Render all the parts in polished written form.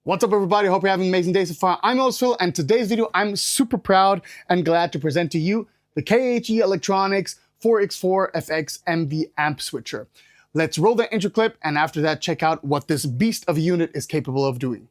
What's up, everybody? Hope you're having an amazing day so far. I'm Phil, and today's video, I'm super proud and glad to present to you the KHE Electronics 4x4FX-MV amp switcher. Let's roll the intro clip, and after that, check out what this beast of a unit is capable of doing.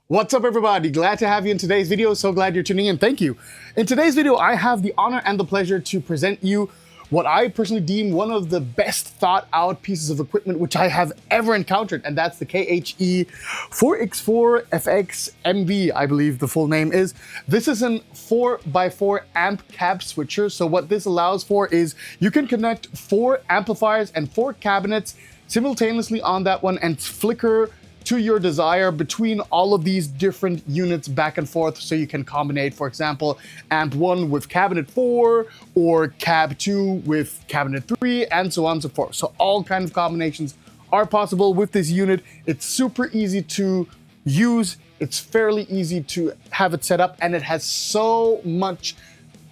What's up, everybody? Glad to have you in today's video. So glad you're tuning in. Thank you. In today's video, I have the honor and the pleasure to present you what I personally deem one of the best thought out pieces of equipment which I have ever encountered, and that's the KHE 4x4FX-MV, I believe the full name is. This is an 4x4 amp cab switcher. So what this allows for is you can connect 4 amplifiers and 4 cabinets simultaneously on that one and flicker to your desire between all of these different units back and forth, so you can combine, for example, amp 1 with cabinet 4 or cab 2 with cabinet 3, and so on and so forth. So all kinds of combinations are possible with this unit. It's super easy to use, it's fairly easy to have it set up, and it has so much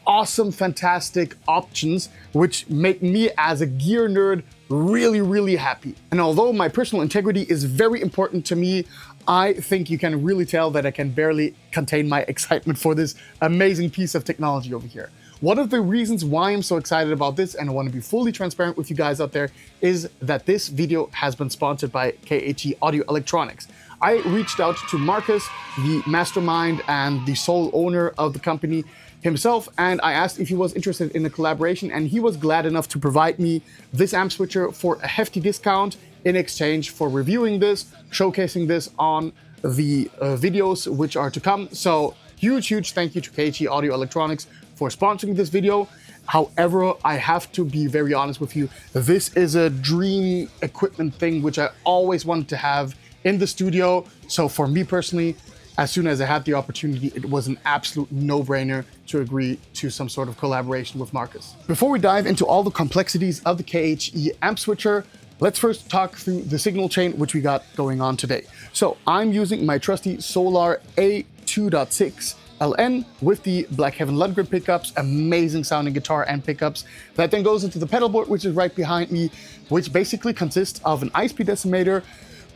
awesome, fantastic options which make me as a gear nerd really happy. And although my personal integrity is very important to me, I think you can really tell that I can barely contain my excitement for this amazing piece of technology over here. One of the reasons why I'm so excited about this, and I want to be fully transparent with you guys out there, is that this video has been sponsored by KHE Audio Electronics. I reached out to Marcus, the mastermind and the sole owner of the company himself, and I asked if he was interested in a collaboration, and he was glad enough to provide me this amp switcher for a hefty discount in exchange for reviewing this, showcasing this on the videos which are to come. So huge thank you to KHE Audio Electronics for sponsoring this video. However, I have to be very honest with you, this is a dream equipment thing which I always wanted to have in the studio. So for me personally, as soon as I had the opportunity, it was an absolute no-brainer to agree to some sort of collaboration with Marcus. Before we dive into all the complexities of the KHE amp switcher, let's first talk through the signal chain which we got going on today. So I'm using my trusty Solar A2.6 LN with the Black Heaven Lundgren pickups, amazing sounding guitar and pickups. That then goes into the pedal board, which is right behind me, which basically consists of an ISP decimator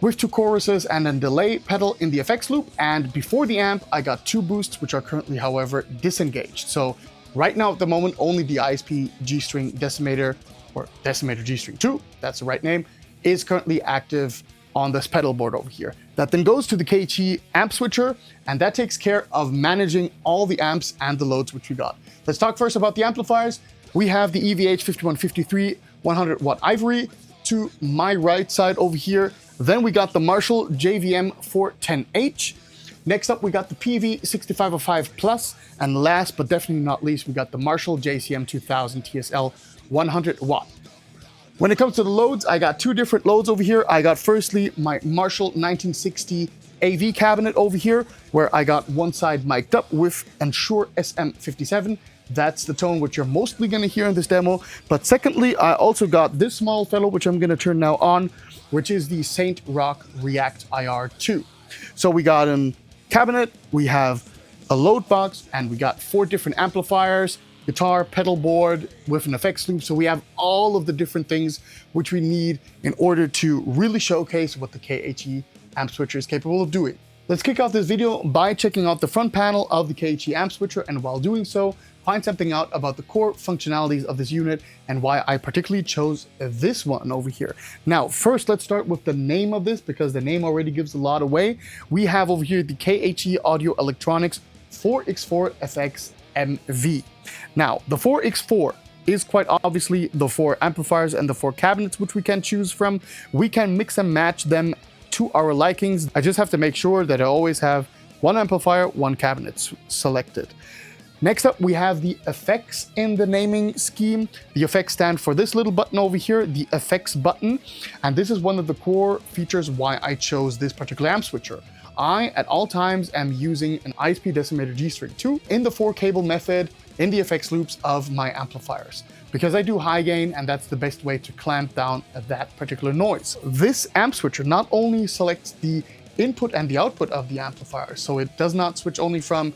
with 2 choruses and a delay pedal in the effects loop. And before the amp, I got 2 boosts, which are currently, however, disengaged. So right now at the moment, only the ISP G-string decimator, or decimator G-string 2, that's the right name, is currently active on this pedal board over here. That then goes to the KHE amp switcher, and that takes care of managing all the amps and the loads which we got. Let's talk first about the amplifiers. We have the EVH 5153 100 watt Ivory to my right side over here. Then we got the Marshall JVM 410H. Next up, we got the PV 6505 Plus. And last but definitely not least, we got the Marshall JCM 2000 TSL 100 watt. When it comes to the loads, I got 2 different loads over here. I got firstly my Marshall 1960 AV cabinet over here, where I got one side mic'd up with Ensure SM57. That's the tone which you're mostly gonna hear in this demo. But secondly, I also got this small fellow, which I'm gonna turn now on, which is the Saint Rock React IR2. So we got a cabinet, we have a load box, and we got 4 different amplifiers, guitar, pedal board with an effects loop. So we have all of the different things which we need in order to really showcase what the KHE amp switcher is capable of doing. Let's kick off this video by checking out the front panel of the KHE amp switcher, and while doing so, find something out about the core functionalities of this unit and why I particularly chose this one over here. Now, first, let's start with the name of this, because the name already gives a lot away. We have over here the KHE Audio Electronics 4x4FX-MV. Now, the 4x4 is quite obviously the 4 amplifiers and the 4 cabinets which we can choose from. We can mix and match them to our likings. I just have to make sure that I always have 1 amplifier, 1 cabinet selected. Next up, we have the effects in the naming scheme. The effects stand for this little button over here, the effects button. And this is one of the core features why I chose this particular amp switcher. I, at all times, am using an ISP decimator G-string 2 in the 4-cable method in the effects loops of my amplifiers, because I do high gain and that's the best way to clamp down that particular noise. This amp switcher not only selects the input and the output of the amplifier, so it does not switch only from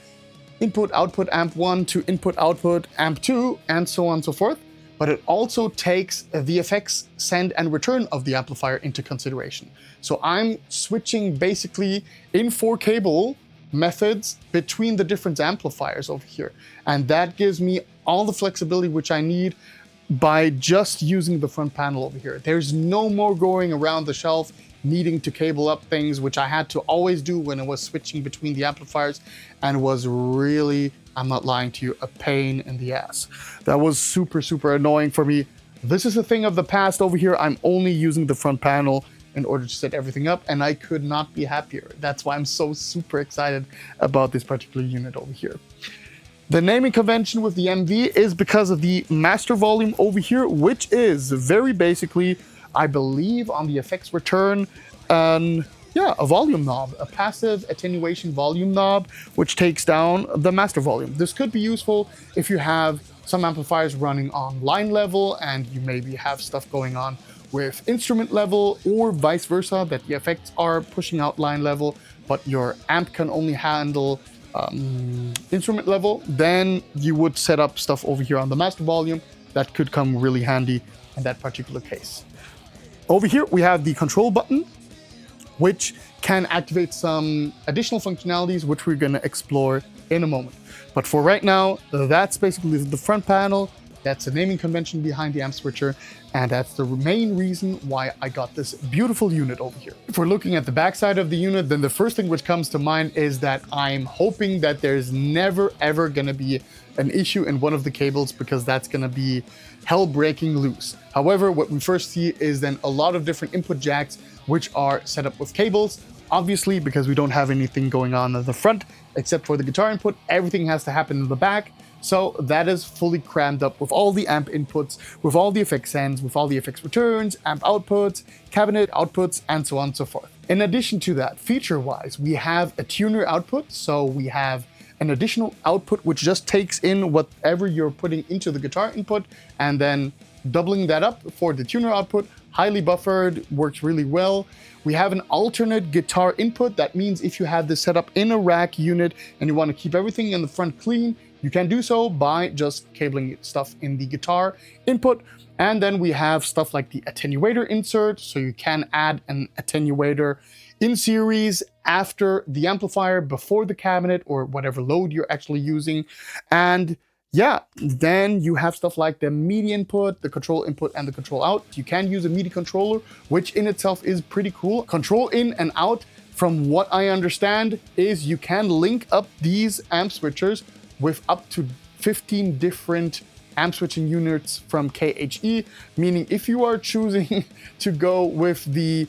input output amp 1 to input output amp 2 and so on and so forth, but it also takes the effects send and return of the amplifier into consideration. So I'm switching basically in 4-cable methods between the different amplifiers over here, and that gives me all the flexibility which I need by just using the front panel over here. There's no more going around the shelf needing to cable up things, which I had to always do when I was switching between the amplifiers, and was really, I'm not lying to you, a pain in the ass. That was super, super annoying for me. This is a thing of the past over here. I'm only using the front panel in order to set everything up, and I could not be happier. That's why I'm so super excited about this particular unit over here. The naming convention with the MV is because of the master volume over here, which is very basically, I believe, on the effects return, a volume knob, a passive attenuation volume knob, which takes down the master volume. This could be useful if you have some amplifiers running on line level and you maybe have stuff going on with instrument level, or vice versa, that the effects are pushing out line level, but your amp can only handle instrument level. Then you would set up stuff over here on the master volume. That could come really handy in that particular case. Over here, we have the control button, which can activate some additional functionalities, which we're going to explore in a moment. But for right now, that's basically the front panel. That's the naming convention behind the amp switcher, and that's the main reason why I got this beautiful unit over here. If we're looking at the backside of the unit, then the first thing which comes to mind is that I'm hoping that there's never ever gonna be an issue in one of the cables, because that's gonna be hell breaking loose. However, what we first see is then a lot of different input jacks which are set up with cables. Obviously, because we don't have anything going on at the front except for the guitar input, everything has to happen in the back. So that is fully crammed up with all the amp inputs, with all the effects sends, with all the effects returns, amp outputs, cabinet outputs, and so on and so forth. In addition to that, feature-wise, we have a tuner output. So we have an additional output which just takes in whatever you're putting into the guitar input and then doubling that up for the tuner output. Highly buffered, works really well. We have an alternate guitar input. That means if you have this set up in a rack unit and you want to keep everything in the front clean, you can do so by just cabling stuff in the guitar input. And then we have stuff like the attenuator insert, so you can add an attenuator in series after the amplifier, before the cabinet, or whatever load you're actually using. And yeah, then you have stuff like the MIDI input, the control input, and the control out. You can use a MIDI controller, which in itself is pretty cool. Control in and out, from what I understand, is you can link up these amp switchers with up to 15 different amp switching units from KHE, meaning if you are choosing to go with the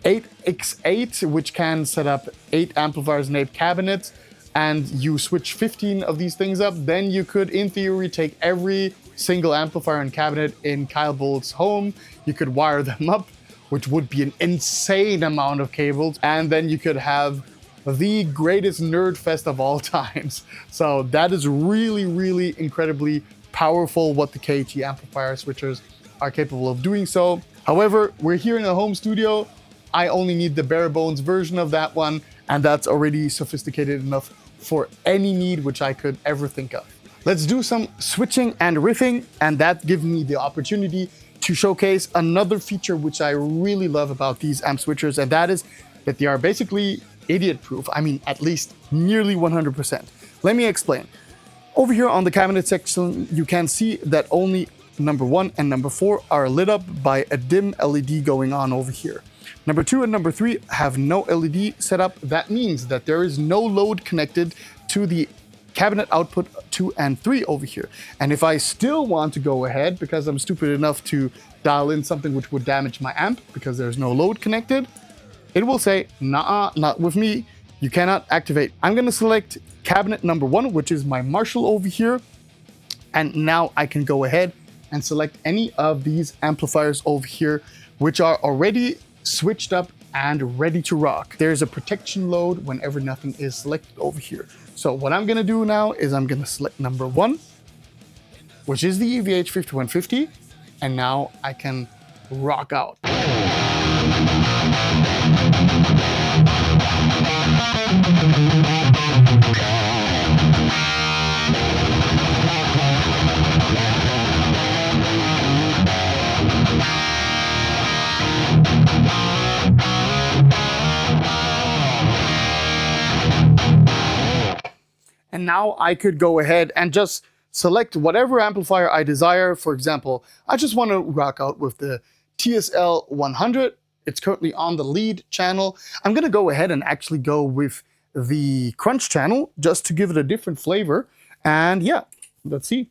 8x8, which can set up 8 amplifiers and 8 cabinets, and you switch 15 of these things up, then you could, in theory, take every single amplifier and cabinet in Kyle Bolt's home. You could wire them up, which would be an insane amount of cables, and then you could have the greatest nerd fest of all times. So that is really, really incredibly powerful what the KHE amplifier switchers are capable of doing so. However, we're here in a home studio. I only need the bare bones version of that one, and that's already sophisticated enough for any need which I could ever think of. let's do some switching and riffing, and that gives me the opportunity to showcase another feature which I really love about these amp switchers, and that is that they are basically idiot proof. I mean, at least nearly 100%. Let me explain. Over here on the cabinet section, you can see that only number 1 and number 4 are lit up by a dim LED going on over here. Number 2 and number 3 have no LED set up. That means that there is no load connected to the cabinet output 2 and 3 over here. And if I still want to go ahead, because I'm stupid enough to dial in something which would damage my amp because there's no load connected, it will say, nah, not with me. You cannot activate. I'm gonna select cabinet number 1, which is my Marshall over here. And now I can go ahead and select any of these amplifiers over here, which are already switched up and ready to rock. There's a protection load whenever nothing is selected over here. So what I'm gonna do now is I'm gonna select number 1, which is the EVH 5150, and now I can rock out. And now I could go ahead and just select whatever amplifier I desire. For example, I just want to rock out with the TSL 100. It's currently on the lead channel. I'm going to go ahead and actually go with the crunch channel just to give it a different flavor. And yeah, let's see.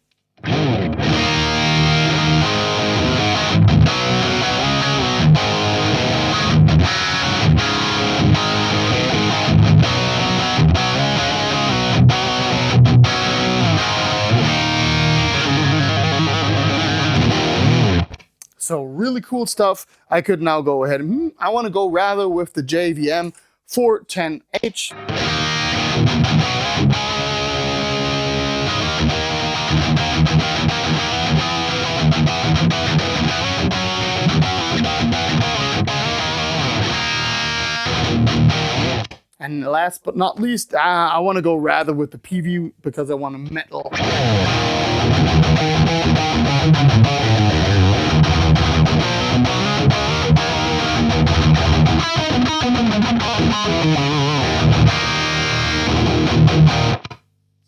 So really cool stuff. I could now go ahead and I want to go rather with the JVM 410H. And last but not least, I want to go rather with the PV because I want a metal.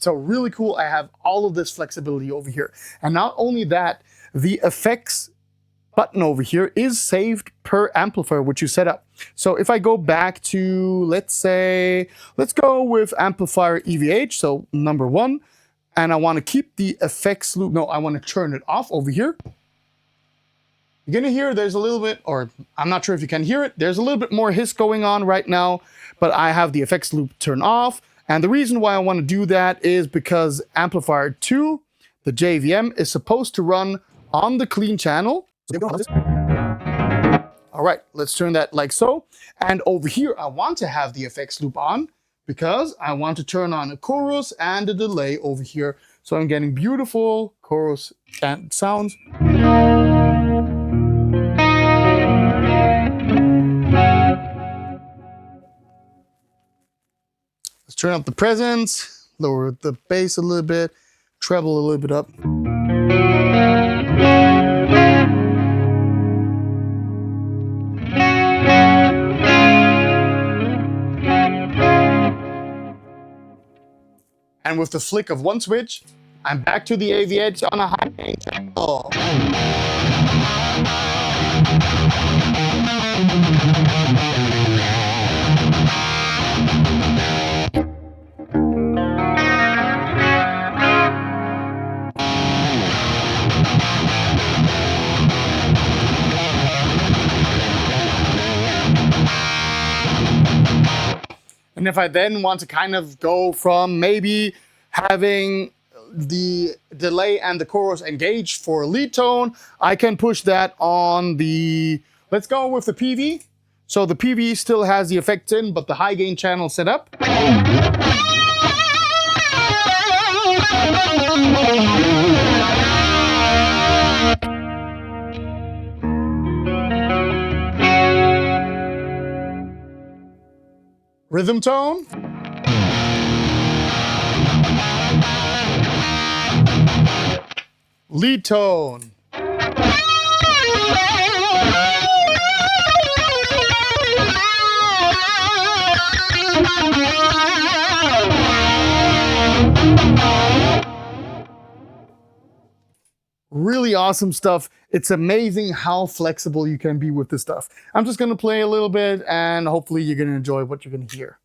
So really cool, I have all of this flexibility over here. And not only that, the effects button over here is saved per amplifier which you set up. So if I go back to, let's go with amplifier EVH, so number 1, and I want to keep the effects loop, no, I want to turn it off over here. You're gonna hear there's a little bit, or I'm not sure if you can hear it, there's a little bit more hiss going on right now, but I have the effects loop turned off. And the reason why I want to do that is because amplifier 2, the JVM, is supposed to run on the clean channel. All right, let's turn that like so. And over here, I want to have the effects loop on because I want to turn on a chorus and a delay over here. So I'm getting beautiful chorus and sounds. Let's turn up the presence, lower the bass a little bit, treble a little bit up. And with the flick of one switch, I'm back to the AVH on a high gain channel. And if I then want to kind of go from maybe having the delay and the chorus engaged for lead tone, I can push that on the, let's go with the PV. So the PV still has the effects in, but the high gain channel set up. Rhythm tone. lead tone. Really awesome stuff. It's amazing how flexible you can be with this stuff. I'm just going to play a little bit and hopefully you're going to enjoy what you're going to hear.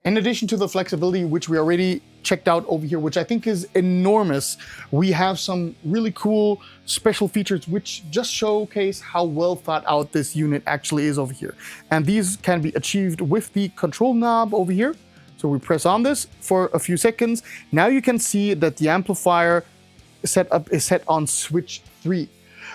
In addition to the flexibility, which we already checked out over here, which I think is enormous, we have some really cool special features which just showcase how well thought out this unit actually is over here. And these can be achieved with the control knob over here. So we press on this for a few seconds. Now you can see that the amplifier setup is set on switch 3.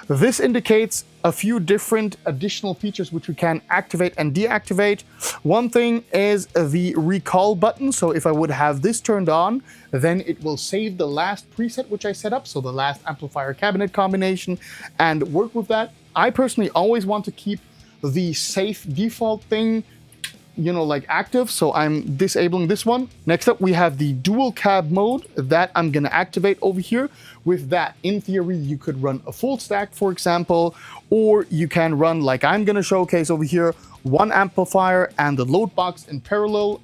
This indicates a few different additional features which we can activate and deactivate. One thing is the recall button. So if I would have this turned on, then it will save the last preset which I set up, so the last amplifier cabinet combination, and work with that. I personally always want to keep the safe default thing, you know, like active, so I'm disabling this one. Next up, we have the dual cab mode that I'm gonna activate over here. With that, in theory, you could run a full stack, for example, or you can run, like I'm gonna showcase over here, one amplifier and the load box in parallel.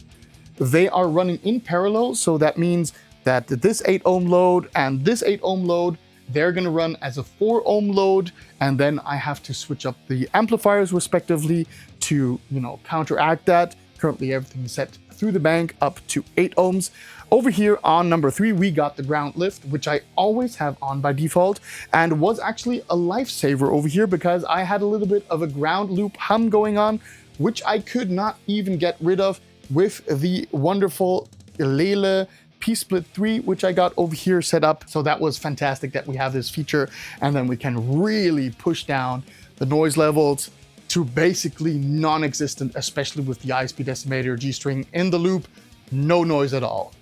They are running in parallel, so that means that this 8 ohm load and this 8 ohm load, they're gonna run as a 4 ohm load, and then I have to switch up the amplifiers respectively to, you know, counteract that. Currently everything is set through the bank up to 8 ohms. Over here on number 3, we got the ground lift, which I always have on by default, and was actually a lifesaver over here because I had a little bit of a ground loop hum going on, which I could not even get rid of with the wonderful Lele P-Split 3, which I got over here set up. So that was fantastic that we have this feature, and then we can really push down the noise levels to basically non-existent, especially with the high-speed estimator G-string in the loop, no noise at all.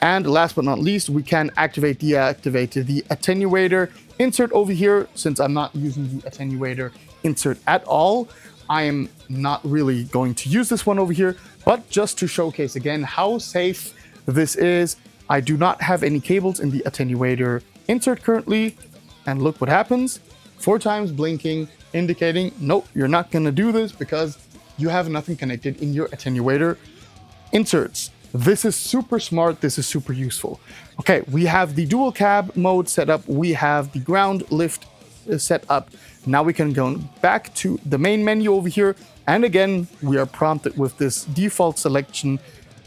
And last but not least, we can activate, deactivate the attenuator insert over here. Since I'm not using the attenuator insert at all, I am not really going to use this one over here, but just to showcase again how safe this is. I do not have any cables in the attenuator insert currently, and look what happens. 4 times blinking, indicating, nope, you're not gonna do this because you have nothing connected in your attenuator inserts. This is super smart, this is super useful. Okay, we have the dual cab mode set up, we have the ground lift set up. Now we can go back to the main menu over here, and again, we are prompted with this default selection,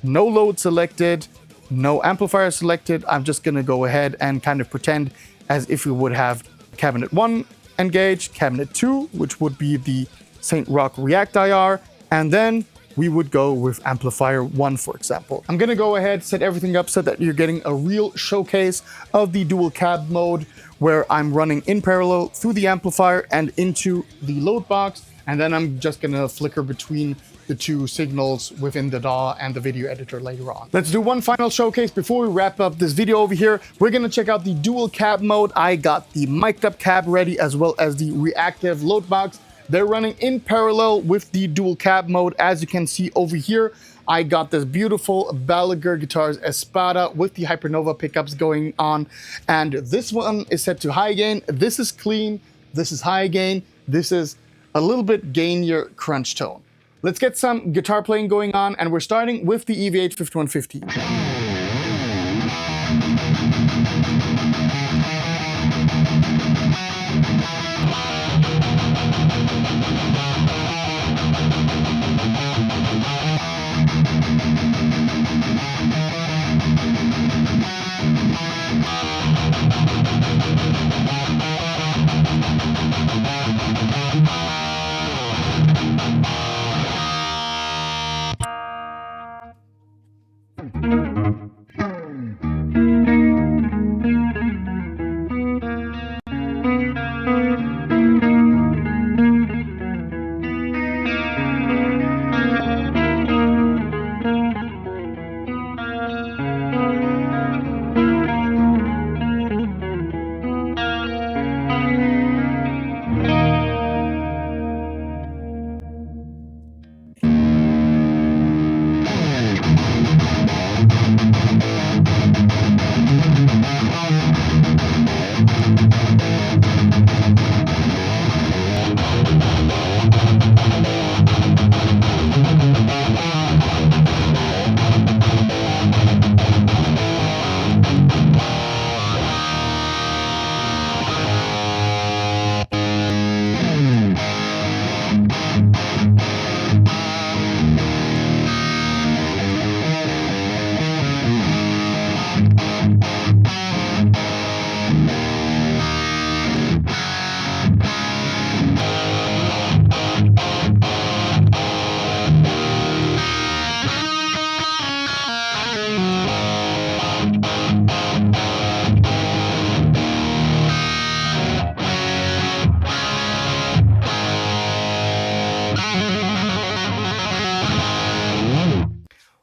no load selected, no amplifier selected. I'm just gonna go ahead and kind of pretend as if we would have cabinet 1 engaged, cabinet 2, which would be the St. Rock React IR, and then we would go with amplifier 1, for example. I'm gonna go ahead, set everything up so that you're getting a real showcase of the dual cab mode, where I'm running in parallel through the amplifier and into the load box, and then I'm just gonna flicker between the two signals within the DAW and the video editor later on. Let's do one final showcase before we wrap up this video over here. We're gonna check out the dual cab mode. I got the mic'd up cab ready as well as the reactive load box. They're running in parallel with the dual cab mode. As you can see over here, I got this beautiful Gallagher Guitars Espada with the Hypernova pickups going on. And this one is set to high gain. This is clean. This is high gain. This is a little bit gainier crunch tone. Let's get some guitar playing going on, and we're starting with the EVH 5150.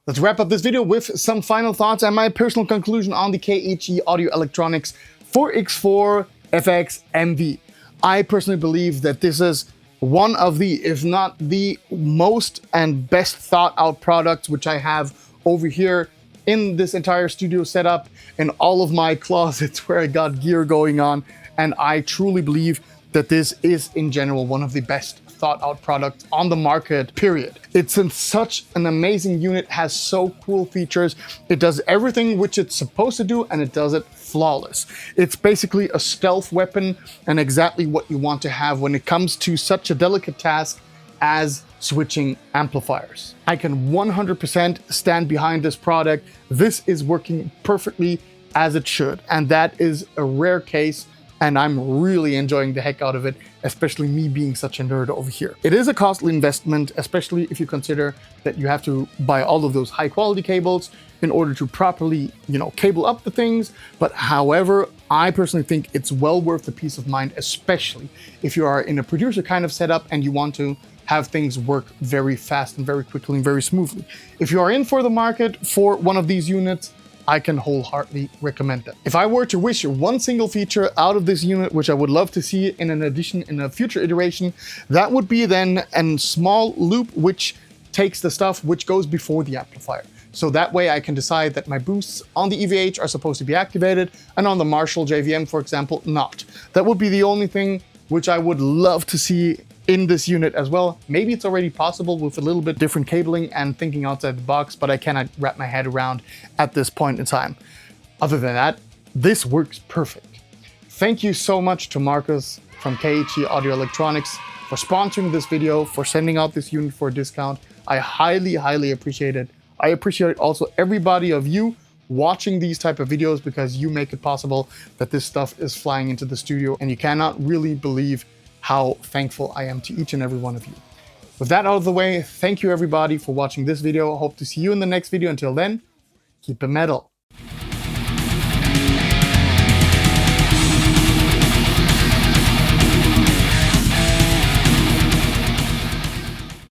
Let's wrap up this video with some final thoughts and my personal conclusion on the KHE Audio Electronics 4x4FX-MV. I personally believe that this is one of the, if not the most and best thought out products which I have over here in this entire studio setup, in all of my closets where I got gear going on. And I truly believe that this is in general one of the best thought out products on the market, period. It's in such an amazing unit, has so cool features. It does everything which it's supposed to do, and it does it flawless. It's basically a stealth weapon and exactly what you want to have when it comes to such a delicate task as switching amplifiers. I can 100% stand behind this product. This is working perfectly as it should, and that is a rare case, and I'm really enjoying the heck out of it, especially me being such a nerd over here. It is a costly investment, especially if you consider that you have to buy all of those high quality cables in order to properly, cable up the things. But however, I personally think it's well worth the peace of mind, especially if you are in a producer kind of setup and you want to have things work very fast and very quickly and very smoothly. If you are in for the market for one of these units, I can wholeheartedly recommend them. If I were to wish one single feature out of this unit, which I would love to see in an addition in a future iteration, that would be then a small loop which takes the stuff which goes before the amplifier. So that way I can decide that my boosts on the EVH are supposed to be activated and on the Marshall JVM, for example, not. That would be the only thing which I would love to see in this unit as well. Maybe it's already possible with a little bit different cabling and thinking outside the box, but I cannot wrap my head around at this point in time. Other than that, this works perfect. Thank you so much to Marcus from KHE Audio Electronics for sponsoring this video, for sending out this unit for a discount. I highly, highly appreciate it. I appreciate also everybody of you watching these type of videos, because you make it possible that this stuff is flying into the studio, and you cannot really believe how thankful I am to each and every one of you. With that out of the way, thank you everybody for watching this video. I hope to see you in the next video. Until then, keep it metal.